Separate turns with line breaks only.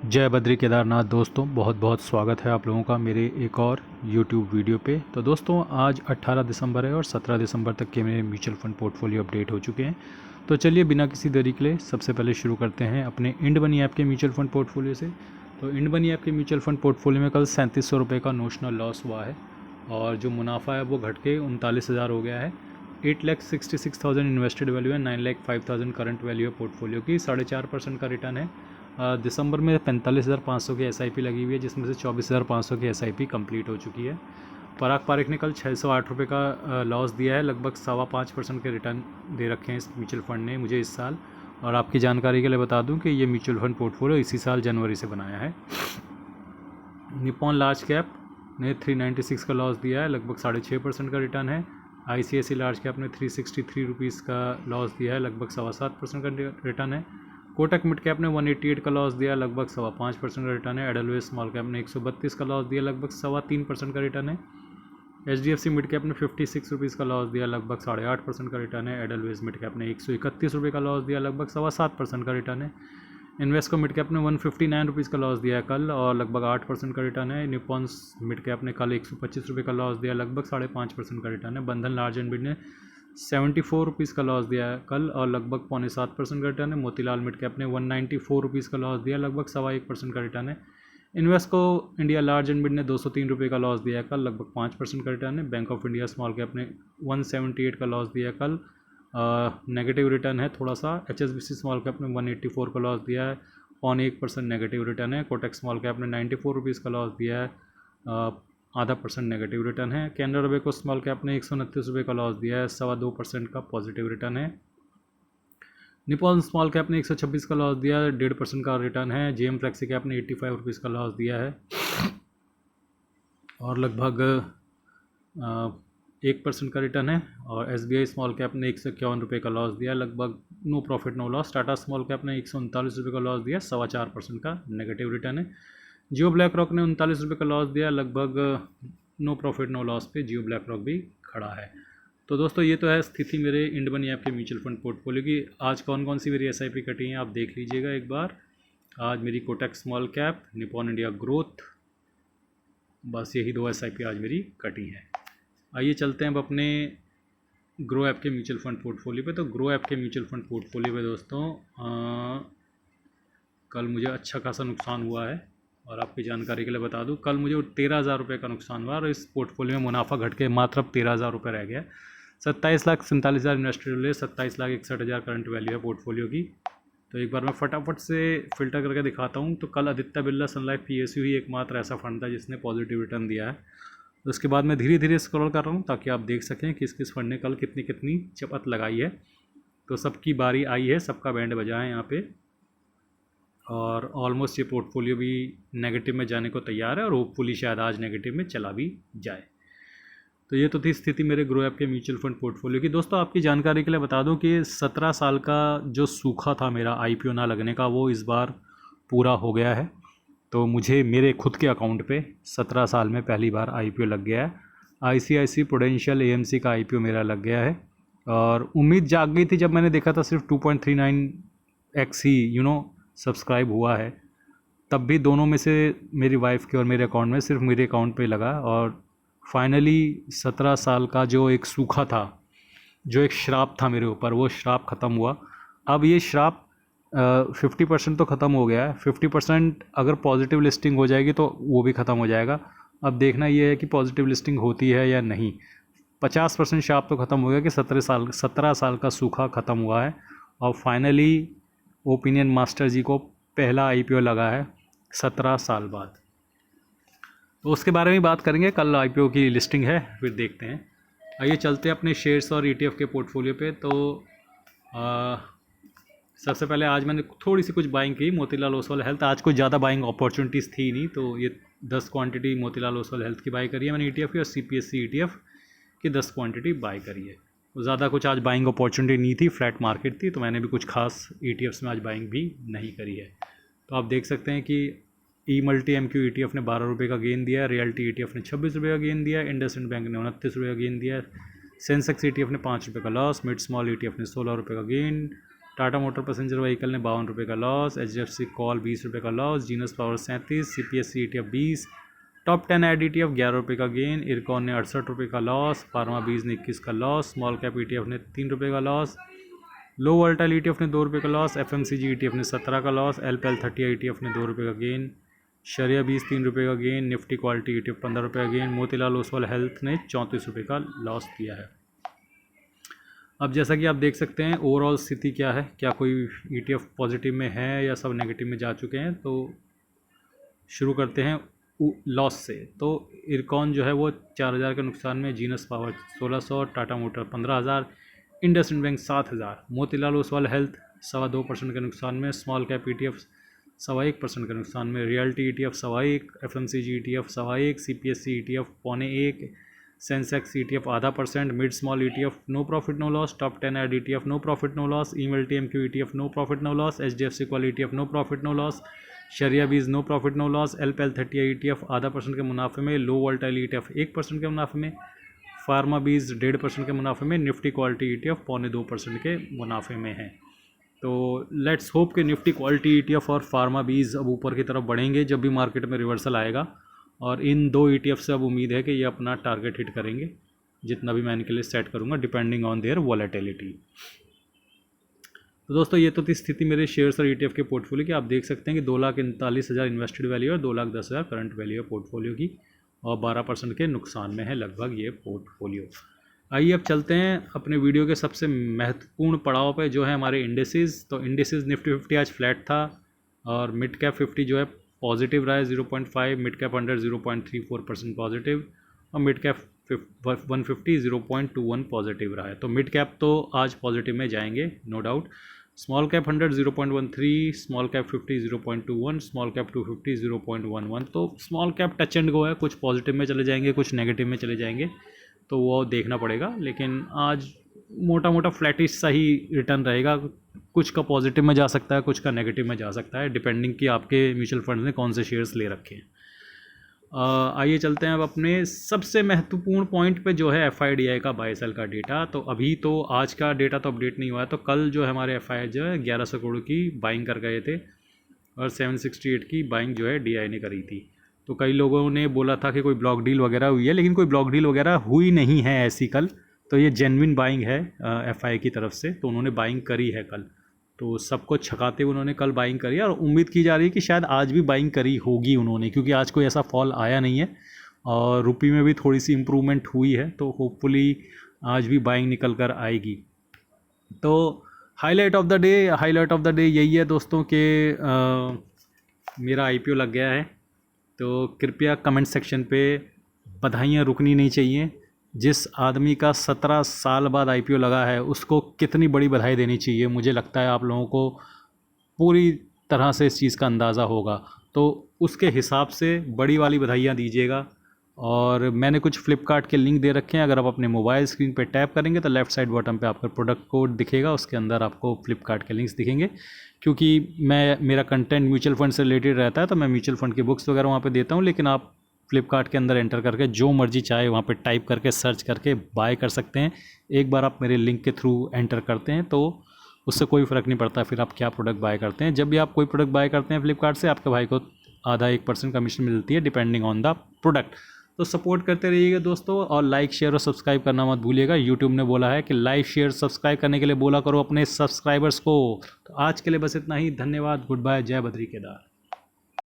जय बद्री केदारनाथ दोस्तों, बहुत बहुत स्वागत है आप लोगों का मेरे एक और YouTube वीडियो पे। तो दोस्तों आज 18 दिसंबर है और 17 दिसंबर तक के मेरे म्यूचुअल फंड पोर्टफोलियो अपडेट हो चुके हैं। तो चलिए बिना किसी देरी के लिए सबसे पहले शुरू करते हैं अपने इंड मनी ऐप के म्यूचुअल फंड पोर्टफोलियो से। तो इंड मनी ऐप के म्यूचुअल फंड पोर्टफोलियो में कल 3700 रुपये का नोशनल लॉस हुआ है और जो मुनाफा है वो घट के 39,000 हो गया है। 8,66,000 इन्वेस्टेड वैल्यू है, 9,05,000 करंट वैल्यू है पोर्टफोलियो की। 4.5% का रिटर्न है। दिसंबर में 45,500 की SIP लगी हुई है, जिसमें से 24,500 की SIP कंप्लीट हो चुकी है। पराग पारिक ने कल 608 रुपये का लॉस दिया है। लगभग 5.25% के रिटर्न दे रखे हैं इस म्यूचुअल फंड ने मुझे इस साल। और आपकी जानकारी के लिए बता दूं कि ये म्यूचुअल फंड पोर्टफोलियो इसी साल जनवरी से बनाया है। निप्पॉन लार्ज कैप ने 396 का लॉस दिया है, लगभग 6.5% का रिटर्न है। ICICI लार्ज कैप ने 363 रुपीज़ का लॉस दिया है, लगभग 7.25% का रिटर्न है। कोटक मिड कैप ने 188 का लॉस दिया, लगभग 5.25% का रिटर्न है। एडलवेज स्मॉल कैप ने 132 का लॉस दिया, लगभग 3.25% का रिटर्न है। HDFC मिड कैप ने 56 रुपीज़ का लॉस दिया, लगभग 8.5% का रिटर्न है। एडलवेज मिड कैप ने 131 रुपये का लॉस दिया, लगभग 7.25% का रिटर्न है। इन्वेस्को मिड कैप ने 159 रुपीज़ का लॉस दिया है कल और लगभग 8% का रिटर्न है। निप्पॉन मिड कैप ने कल 125 रुपये का लॉस दिया, लगभग 5.5% का रिटर्न है। बंधन लार्ज एंड मिड ने 74 रुपीज़ का लॉस दिया है कल और लगभग 7.25% का रिटर्न है। मोतीलाल मिड कैप ने 194 रुपीज़ का लॉस दिया, लगभग 1.25% का रिटर्न है। Invesco India large and mid ने 203 रुपये का लॉस दिया है कल, लगभग 5% का रिटर्न है। Bank of India small cap ने 178 का लॉस दिया है कल, नेगेटिव रिटर्न है थोड़ा सा। HSBC स्मॉल कैप ने 184 का लॉस दिया है, 0.1% नेगेटिव रिटर्न है। कोटक स्मॉल कैप ने 94 रुपीज़ का लॉस दिया है, 0.5% नेगेटिव रिटर्न है। कैनरा बैंक स्मॉल कैप ने 129 रुपये का लॉस दिया है, 2.25% का पॉजिटिव रिटर्न है। निप्पॉन स्मॉल कैप ने 126 का लॉस दिया है, 1.5% का रिटर्न है। JM फ्लेक्सी कैप ने 85 रुपीज़ का लॉस दिया है और लगभग 1% का रिटर्न है। और SBI स्मॉल कैप ने 151 रुपये का लॉस दिया, लगभग no profit no loss. Tata small cap ने 139 रुपये का लॉस दिया, 4.25% का नेगेटिव रिटर्न है। जियो ब्लैक रॉक ने 39 रुपये का लॉस दिया, लगभग नो प्रॉफिट नो लॉस पे जियो ब्लैक रॉक भी खड़ा है। तो दोस्तों ये तो है स्थिति मेरे इंड मनी ऐप के म्यूचुअल फंड पोर्टफोलियो की। आज कौन कौन सी मेरी SIP कटी हैं आप देख लीजिएगा एक बार। आज मेरी Kotak small cap, Nippon India growth, बस यही 2 SIP आज मेरी कटी हैं। आइए चलते हैं अब अपने ग्रो ऐप के म्यूचुअल फंड पोर्टफोलियो पे। तो ग्रो ऐप के म्यूचुअल फंड पोर्टफोलियो पे दोस्तों कल मुझे अच्छा खासा नुकसान हुआ है और आपकी जानकारी के लिए बता दूं, कल मुझे 13,000 रुपये का नुकसान हुआ और इस पोर्टफोलियो में मुनाफा घट के मात्र अब 13,000 रुपये रह गया। 27,47,000 इन्वेस्टेड हुए, 27,61,000 करंट वैल्यू है पोर्टफोलियो की। तो एक बार मैं फटाफट से फ़िल्टर करके दिखाता हूँ। तो कल आदित्य बिरला सन लाइफ PSU ही एकमात्र ऐसा फंड था जिसने पॉजिटिव रिटर्न दिया है। उसके बाद मैं धीरे धीरे स्क्रॉल कर रहा हूँ ताकि आप देख सकें किस किस फंड ने कल कितनी कितनी चपत लगाई है। तो सबकी बारी आई है, सबका बैंड बजा है यहाँ पे और ऑलमोस्ट ये पोर्टफोलियो भी नेगेटिव में जाने को तैयार है और होपफुली शायद आज नेगेटिव में चला भी जाए। तो ये तो थी स्थिति मेरे ग्रो ऐप के म्यूचुअल फंड पोर्टफोलियो की। दोस्तों आपकी जानकारी के लिए बता दूं कि 17 साल का जो सूखा था मेरा IPO ना लगने का, वो इस बार पूरा हो गया है। तो मुझे मेरे खुद के अकाउंट पे 17 साल में पहली बार IPO लग गया है। ICICI प्रूडेंशियल AMC का IPO मेरा लग गया है और उम्मीद जाग गई थी जब मैंने देखा था सिर्फ 2.39x ही सब्सक्राइब हुआ है। तब भी दोनों में से मेरी वाइफ के और मेरे अकाउंट में सिर्फ मेरे अकाउंट पे लगा और फाइनली 17 साल का जो एक सूखा था, जो एक श्राप था मेरे ऊपर, वो श्राप ख़त्म हुआ। अब ये श्राप 50% तो ख़त्म हो गया है, 50% अगर पॉजिटिव लिस्टिंग हो जाएगी तो वो भी ख़त्म हो जाएगा। अब देखना ये है कि पॉजिटिव लिस्टिंग होती है या नहीं। 50% श्राप तो ख़त्म हो गया कि 17 साल का सूखा ख़त्म हुआ है और फाइनली ओपिनियन मास्टर जी को पहला IPO लगा है 17 साल बाद। तो उसके बारे में बात करेंगे, कल IPO की लिस्टिंग है, फिर देखते हैं। आइए चलते हैं अपने शेयर्स और ETF के पोर्टफोलियो पे। तो सबसे पहले आज मैंने थोड़ी सी कुछ बाइंग की। मोतीलाल ओसवाल हेल्थ, आज कोई ज़्यादा बाइंग अपॉर्चुनिटीज़ थी नहीं, तो ये 10 क्वांटिटी मोतीलाल ओसवाल हेल्थ की बाई करी है मैंने ETF की, और CPSC ETF की 10 क्वांटिटी बाई करी है। तो ज़्यादा कुछ आज बाइंग अपॉर्चुनिटी नहीं थी, फ्लैट मार्केट थी, तो मैंने भी कुछ खास ETFs में आज बाइंग भी नहीं करी है। तो आप देख सकते हैं कि E-Multi MQ ETF ने 12 रुपये का गेन दिया, रियल्टी ETF ने 26 रुपये का गेन दिया, इंडसइंड बैंक ने 29 रुपये का गेन दिया, सेंसेक्स ETF ने 5 रुपये का लॉस, मिड स्मॉल ETF ने 16 रुपये का gain, Tata motor passenger vehicle ने 52 रुपये का लॉस, HDFC कॉल 20 रुपये का loss, genus power 37, CPSE ETF 20, top 10 ऐड ETF 11 रुपये का गेन, इरकॉन ने 68 रुपये का लॉस, फार्मा बीज ने 21 का लॉस, स्मॉल कैप ETF ने 3 रुपये का लॉस, लो वोल्टाइल ETF ने 2 रुपये का लॉस, FMCG ETF ने 17 का लॉस, LPL30 ETF ने 2 रुपये का गेन, शरिया 3 रुपये का गेन, निफ्टी क्वालिटी ETF 15 रुपये का गेन, मोतीलाल ओसवाल हेल्थ ने 34 रुपये का लॉस किया है। अब जैसा कि आप देख सकते हैं ओवरऑल स्थिति क्या है, क्या कोई ETF पॉजिटिव में है या सब नेगेटिव में जा चुके हैं। तो शुरू करते हैं लॉस से। तो इरकॉन जो है वो 4000 के नुकसान में, genus power 1600, Tata motor 15000, IndusInd bank 7000, Motilal Oswal health 2.25% के नुकसान में, स्मॉल कैप ETF 1.25% के नुकसान में, realty ETF 1.25, FMCG ETF 1.25, CPSE ETF 0.25, Sensex ETF 0.5%, mid small ETF no profit no loss, top 10 ऐड ETF no profit no loss, ईमेल TMQ ETF no profit no loss, HDFC कॉल ETF no profit no loss, Shariah BeES no profit no loss, LPL30 ETF 0.5% के मुनाफे में, लो volatile ETF 1% के मुनाफे में, pharma बीज 1.5% के मुनाफे में, निफ्टी क्वालिटी ETF 0.25% के मुनाफे में है। तो लेट्स होप कि निफ्टी क्वालिटी ETF और फार्मा बीज अब ऊपर की तरफ बढ़ेंगे जब भी मार्केट में रिवर्सल आएगा, और इन 2 ETF से अब उम्मीद है कि ये अपना टारगेट हिट करेंगे जितना भी मैं इनके लिए सेट करूँगा डिपेंडिंग ऑन देयर वॉलेटिलिटी। तो दोस्तों ये तो थी स्थिति मेरे शेयर्स और ETF के पोर्टफोलियो की। आप देख सकते हैं कि 2,39,000 इन्वेस्टेड वैल्यू और 2,10,000 करंट वैल्यू है पोर्टफोलियो की, और 12% के नुकसान में है लगभग ये पोर्टफोलियो। आइए अब चलते हैं अपने वीडियो के सबसे महत्वपूर्ण पड़ाव पे जो है हमारे इंडेसेस। तो इंडेसेस निफ्टी 50 आज फ्लैट था, और मिड कैप 50 जो है पॉजिटिव रहा है 0.5, मिड कैप 100 0.34% पॉजिटिव, और मिड कैप 150 0.21 पॉजिटिव रहा है। तो मिड कैप तो आज पॉजिटिव में जाएंगे no doubt. Small cap 100 0.13, small cap 50 0.21, small cap 250 0.11। तो small cap touch and go है, कुछ पॉजिटिव में चले जाएंगे कुछ नेगेटिव में चले जाएंगे, तो वो देखना पड़ेगा। लेकिन आज मोटा मोटा फ्लैटिश सा ही रिटर्न रहेगा, कुछ का पॉजिटिव में जा सकता है कुछ का नेगेटिव में जा सकता है, डिपेंडिंग कि आपके म्यूचुअल फंड ने कौन से शेयर्स ले रखे हैं। आइए चलते हैं अब अपने सबसे महत्वपूर्ण पॉइंट पे जो है FIDI का बाय सेल का डेटा। तो अभी तो आज का डेटा तो अपडेट नहीं हुआ है, तो कल जो है हमारे FII जो है 1100 करोड़ की बाइंग कर गए थे, और 768 की बाइंग जो है DI ने करी थी। तो कई लोगों ने बोला था कि कोई ब्लॉक डील वगैरह हुई है, लेकिन कोई ब्लॉक डील वगैरह हुई नहीं है ऐसी कल। तो ये जेन्युइन बाइंग है FII की तरफ से, तो उन्होंने बाइंग करी है कल। तो सबको छकाते हुए उन्होंने कल बाइंग करी, और उम्मीद की जा रही है कि शायद आज भी बाइंग करी होगी उन्होंने, क्योंकि आज कोई ऐसा फॉल आया नहीं है और रुपये में भी थोड़ी सी इम्प्रूवमेंट हुई है, तो होपफुली आज भी बाइंग निकल कर आएगी। तो हाईलाइट ऑफ द डे यही है दोस्तों कि मेरा IPO लग गया है। तो कृपया कमेंट सेक्शन पे बधाइयाँ रुकनी नहीं चाहिए। जिस आदमी का 17 साल बाद IPO लगा है उसको कितनी बड़ी बधाई देनी चाहिए, मुझे लगता है आप लोगों को पूरी तरह से इस चीज़ का अंदाज़ा होगा। तो उसके हिसाब से बड़ी वाली बधाइयाँ दीजिएगा। और मैंने कुछ फ्लिपकार्ट के लिंक दे रखे हैं, अगर आप अपने मोबाइल स्क्रीन पे टैप करेंगे तो लेफ़्ट साइड बॉटम पे आपका प्रोडक्ट कोड दिखेगा, उसके अंदर आपको फ्लिपकार्ट के लिंक्स दिखेंगे। क्योंकि मेरा कंटेंट म्यूचुअल फंड से रिलेटेड रहता है, तो मैं म्यूचुअल फंड की बुक्स वगैरह वहाँ पे देता हूँ, लेकिन आप फ्लिपकार्ट के अंदर एंटर करके जो मर्जी चाहे वहाँ पे टाइप करके सर्च करके बाय कर सकते हैं। एक बार आप मेरे लिंक के थ्रू एंटर करते हैं तो उससे कोई फ़र्क नहीं पड़ता फिर आप क्या प्रोडक्ट बाय करते हैं। जब भी आप कोई प्रोडक्ट बाय करते हैं फ्लिपकार्ट से, आपके भाई को आधा 1% कमीशन मिलती है डिपेंडिंग ऑन द प्रोडक्ट। तो सपोर्ट करते रहिएगा दोस्तों, और लाइक शेयर और सब्सक्राइब करना मत भूलिएगा। यूट्यूब ने बोला है कि लाइक शेयर सब्सक्राइब करने के लिए बोला करो अपने सब्सक्राइबर्स को। तो आज के लिए बस इतना ही, धन्यवाद, गुड बाय, जय बद्री केदार।